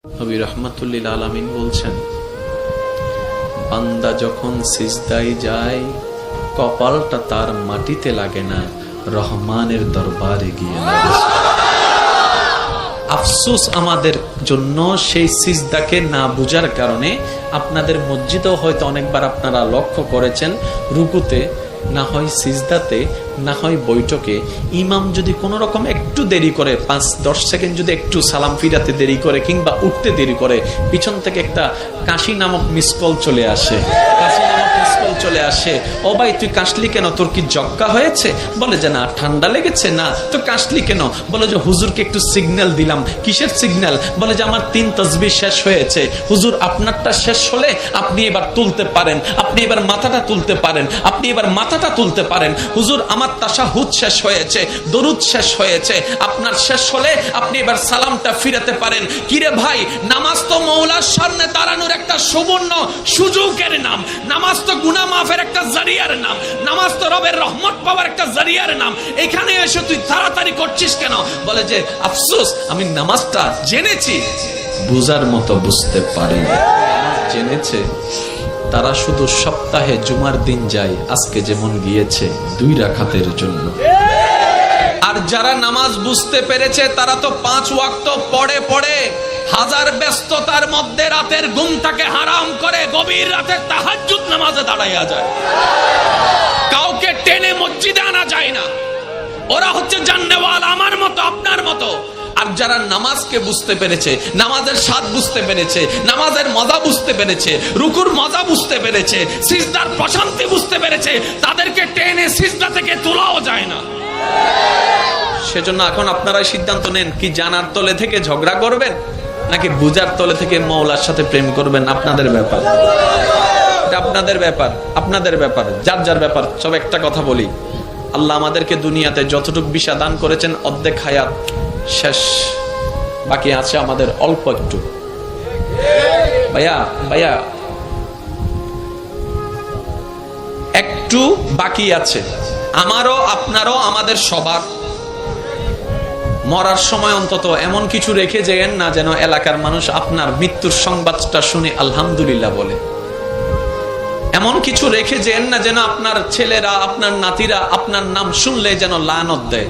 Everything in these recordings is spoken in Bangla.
নবী রাহমাতুল্লিল আলামিন বলছেন, বান্দা যখন সিজদায় যায় কপালটা তার মাটিতে লাগে না, রহমানের দরবারে গিয়ে লাগে। আফসোস আমাদের জন্য সেই সিজদাকে না বুঝার কারণে। আপনাদের মসজিদেও হয়তো অনেকবার আপনারা লক্ষ্য করেছেন, রুকুতে না হয় সিজদাতে না হয় বৈঠকে ইমাম যদি কোনো রকম একটু দেরি করে, 5-10 সেকেন্ড যদি একটু সালাম ফিরাতে দেরি করে কিংবা উঠতে দেরি করে, পিছন থেকে একটা কাশি নামক মিসকল চলে আসে। চলে আসে, ও ভাই তুই কাশলি কেন, তোর কি জক্কা হয়েছে? বলে যে না, ঠান্ডা লেগেছে। না তো কাশলি কেন? বলে যে হুজুরকে একটু সিগন্যাল দিলাম। কিসের সিগন্যাল? বলে যে আমার 3 তাসবিহ শেষ হয়েছে। হুজুর আপনারটা শেষ হলে আপনি এবার তুলতে পারেন, আপনি এবার মাথাটা তুলতে পারেন, আপনি এবার মাথাটা তুলতে পারেন। হুজুর আমার তাশাহুদ শেষ হয়েছে, দরুদ শেষ হয়েছে, আপনার শেষ হলে আপনি এবার সালামটা ফিরাতে পারেন। কিরে ভাই, নামাজ তো মওলার সামনে দাঁড়ানোর একটা সুবর্ণ সুযোগের নাম, নামাজ তো গুনাহ মাফের একটা জারিয়ার নাম, নামাজ তো রবের রহমত পাওয়ার একটা জারিয়ার নাম। এখানে এসে তুই তাড়াতাড়ি করছিস কেন? বলে যে আফসোস, আমি নামাজটা জেনেছি, বুঝার মতো বুঝতে পারি। জেনেছে তারা শুধু সপ্তাহে জুমার দিন যায়, আজকে যেমন গিয়েছে 2 রাকাতের জন্য। আর যারা নামাজ বুঝতে পেরেছে তারা তো 5 ওয়াক্ত পড়ে পড়ে হাজার ব্যস্ততার মধ্যে রাতের ঘুমটাকে হারাম করে গভীর রাতে তাহাজ্জুদ নামাজে দাঁড়াইয়া যায়। কাউকে টেনে মসজিদে আনা যায় না। ওরা হচ্ছে জান্নেওয়ালা, আমার মতো আপনার মতো। আর যারা নামাজকে বুঝতে পেরেছে, নামাজের স্বাদ বুঝতে পেরেছে, নামাজের মজা বুঝতে পেরেছে, রুকুর মজা বুঝতে পেরেছে, সিজদার প্রশান্তি বুঝতে পেরেছে, তাদেরকে টেনে সিজদা থেকে তোলাও যায় না। সেজন্য এখন আপনারা সিদ্ধান্ত নেন, কি জানার তলে থেকে ঝগড়া করবেন নাকি বুঝার তলে থেকে মওলার সাথে প্রেম করবেন। আপনাদের ব্যাপার, আপনাদের ব্যাপার, আপনাদের ব্যাপার, যার যার ব্যাপার। সব একটা কথা বলি, আল্লাহ আমাদেরকে দুনিয়াতে যতটুকু বিশা দান করেছেন অর্ধেক হায়াত শেষ, বাকি আছে আমাদের অল্প একটু। ভাইয়া ভাইয়া একটু বাকি আছে, আমারও আপনারও, আমাদের সবার। মরার সময় অন্তত এমন কিছু রেখে যেন না, যেন এলাকার মানুষ আপনার মৃত্যুর সংবাদটা শুনে আলহামদুলিল্লাহ বলে। এমন কিছু রেখে যেন না, যেন আপনার ছেলেরা, আপনার নাতিরা আপনার নাম শুনলে যেন লানত দেয়।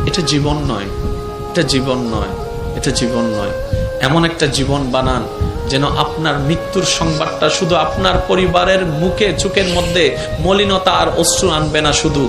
এটা জীবন নয়, এটা জীবন নয়, এটা জীবন নয়। এমন একটা জীবন বানান যেন আপনার মৃত্যুর সংবাদটা শুধু আপনার পরিবারের মুখে, চোখের মধ্যে মলিনতা আর অশ্রু আনবে না, শুধু